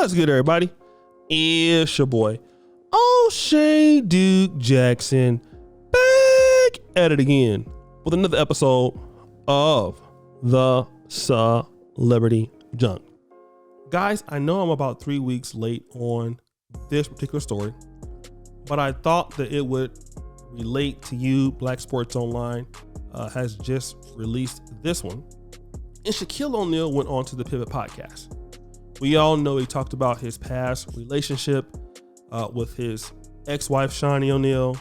What's good, everybody? It's your boy, O'Shea Duke Jackson, back at it again with another episode of the Celebrity Junk. Guys, I know I'm about 3 weeks late on this particular story, but I thought that it would relate to you. Black Sports Online has just released this one. And Shaquille O'Neal went on to the Pivot podcast. We all know he talked about his past relationship with his ex-wife, Shaunie O'Neal,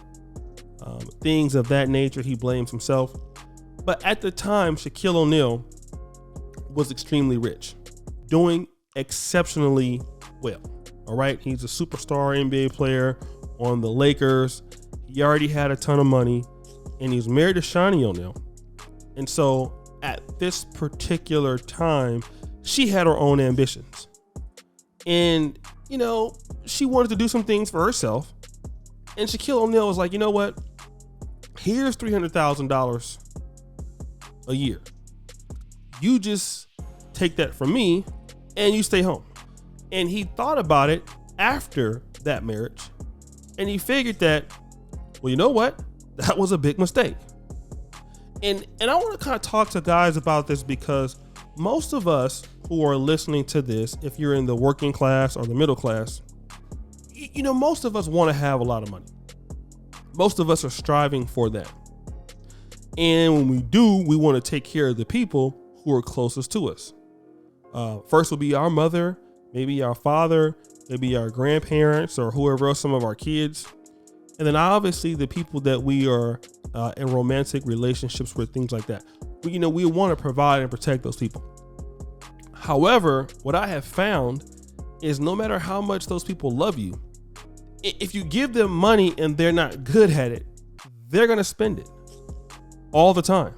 things of that nature. He blames himself. But at the time, Shaquille O'Neal was extremely rich, doing exceptionally well. All right. He's a superstar NBA player on the Lakers. He already had a ton of money, and he was married to Shaunie O'Neal. And so at this particular time, she had her own ambitions. And, you know, she wanted to do some things for herself. And Shaquille O'Neal was like, you know what? Here's $300,000 a year. You just take that from me and you stay home. And he thought about it after that marriage. And he figured that, well, you know what? That was a big mistake. And I want to kind of talk to guys about this because most of us who are listening to this, if you're in the working class or the middle class, you know, most of us want to have a lot of money. Most of us are striving for that. And when we do, we want to take care of the people who are closest to us. First will be our mother, maybe our father, maybe our grandparents, or whoever else, some of our kids. And then obviously the people that we are in romantic relationships with, things like that. We want to provide and protect those people. However, what I have found is no matter how much those people love you, if you give them money and they're not good at it, they're going to spend it all the time.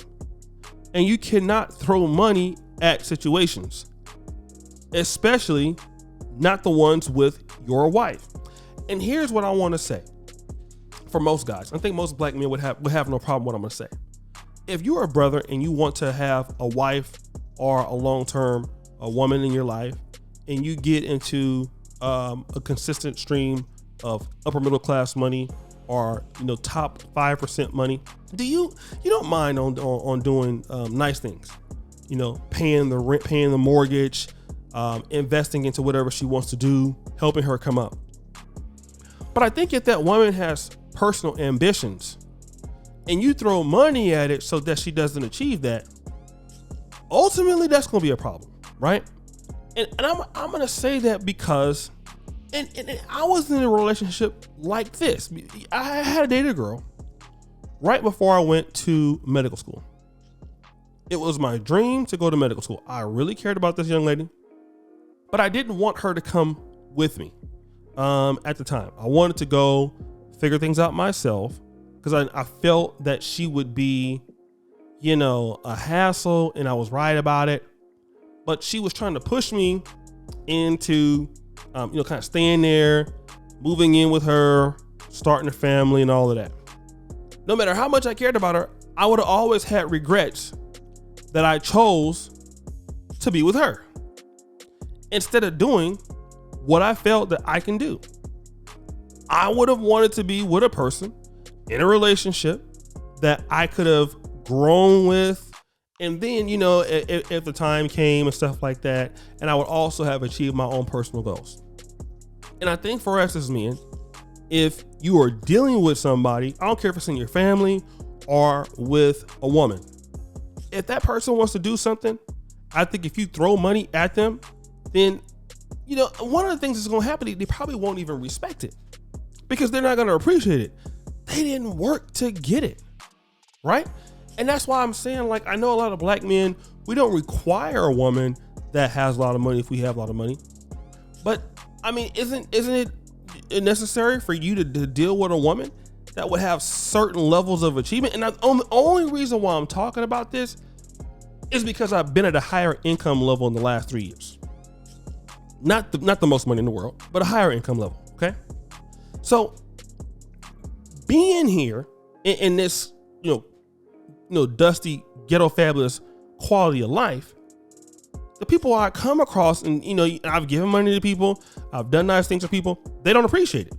And you cannot throw money at situations, especially not the ones with your wife. And here's what I want to say. For most guys, I think most black men would have no problem with what I'm going to say. If you're a brother and you want to have a wife or a long-term woman in your life, and you get into a consistent stream of upper middle class money or top 5% money, you don't mind on doing nice things, paying the rent, paying the mortgage, investing into whatever she wants to do, helping her come up. But I think if that woman has personal ambitions and you throw money at it so that she doesn't achieve that, ultimately that's going to be a problem, right? And I'm going to say that because and I was in a relationship like this. I had dated a girl right before I went to medical school. It was my dream to go to medical school. I really cared about this young lady, but I didn't want her to come with me at the time. I wanted to go figure things out myself because I felt that she would be, a hassle, and I was right about it. But she was trying to push me into, kind of staying there, moving in with her, starting a family and all of that. No matter how much I cared about her, I would have always had regrets that I chose to be with her instead of doing what I felt that I can do. I would have wanted to be with a person in a relationship that I could have grown with. And then, if the time came and stuff like that, and I would also have achieved my own personal goals. And I think for us as men, if you are dealing with somebody, I don't care if it's in your family or with a woman, if that person wants to do something, I think if you throw money at them, then, one of the things that's going to happen, they probably won't even respect it because they're not going to appreciate it. They didn't work to get it, right? And that's why I'm saying, I know a lot of black men, we don't require a woman that has a lot of money if we have a lot of money. But I mean, isn't it necessary for you to deal with a woman that would have certain levels of achievement? And the only reason why I'm talking about this is because I've been at a higher income level in the last 3 years. Not the most money in the world, but a higher income level. Okay. So being here in this, dusty, ghetto fabulous quality of life, the people I come across, and I've given money to people, I've done nice things to people, they don't appreciate it.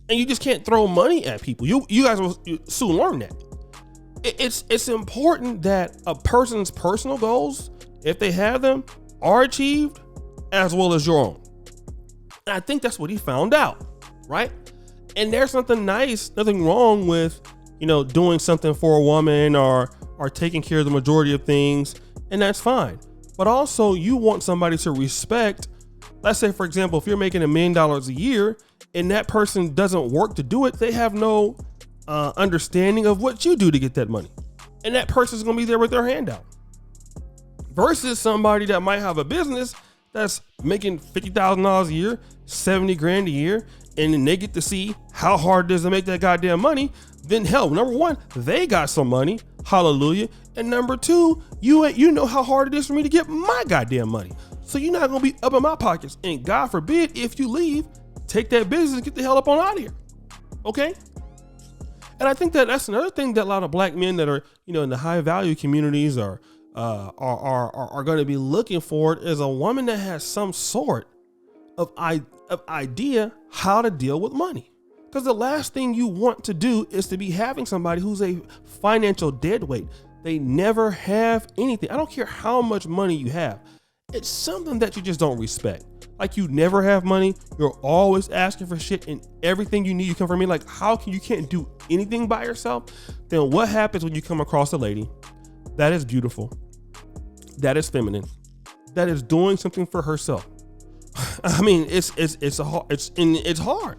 And you just can't throw money at people. You guys will soon learn that. It's important that a person's personal goals, if they have them, are achieved as well as your own. And I think that's what he found out, right? And there's nothing wrong with, doing something for a woman or taking care of the majority of things, and that's fine. But also, you want somebody to respect. Let's say, for example, if you're making $1 million a year and that person doesn't work to do it, they have no understanding of what you do to get that money. And that person's going to be there with their hand out. Versus somebody that might have a business that's making $50,000 a year, 70 grand a year, and then they get to see how hard it is to make that goddamn money. Then hell, number one, they got some money. Hallelujah. And number two, you know how hard it is for me to get my goddamn money. So you're not going to be up in my pockets. And God forbid, if you leave, take that business and get the hell up on out of here. Okay? And I think that's another thing that a lot of black men that are, in the high value communities are going to be looking for, is a woman that has some sort of idea how to deal with money. Because the last thing you want to do is to be having somebody who's a financial deadweight. They never have anything. I don't care how much money you have. It's something that you just don't respect. Like, you never have money. You're always asking for shit, and everything you need, you come from me. Like, you can't do anything by yourself? Then what happens when you come across a lady that is beautiful, that is feminine, that is doing something for herself? I mean, it's hard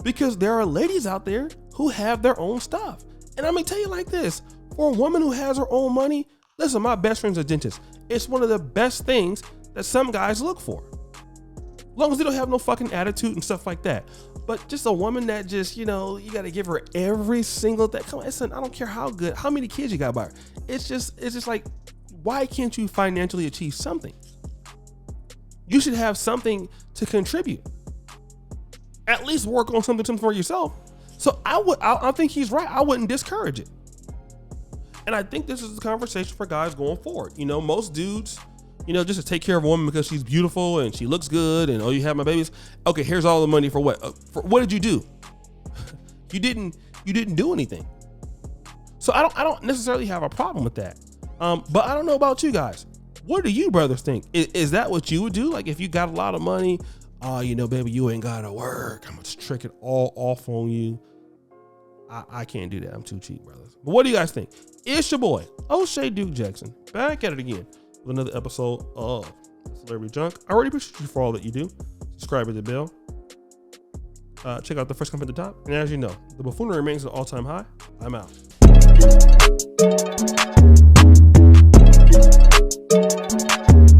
because there are ladies out there who have their own stuff. And I'm gonna tell you like this: for a woman who has her own money, listen, my best friend's a dentist. It's one of the best things that some guys look for. As long as they don't have no fucking attitude and stuff like that. But just a woman that just, you got to give her every single thing. Come on, listen, I don't care how many kids you got by her. It's just like, why can't you financially achieve something? You should have something to contribute. At least work on something for yourself. So I think he's right. I wouldn't discourage it. And I think this is the conversation for guys going forward. Most dudes, just to take care of a woman because she's beautiful and she looks good and, oh, you have my babies. Okay, here's all the money for what? For what did you do? You didn't do anything. So I don't necessarily have a problem with that. But I don't know about you guys. What do you brothers think? Is that what you would do? Like, if you got a lot of money, baby, you ain't gotta work. I'm gonna trick it all off on you. I can't do that. I'm too cheap, brothers. But what do you guys think? It's your boy, O'Shea Duke Jackson, back at it again with another episode of Celebrity Junk. I already appreciate you for all that you do. Subscribe to the bell. Check out the first comment at the top. And as you know, the buffoonery remains at an all-time high. I'm out.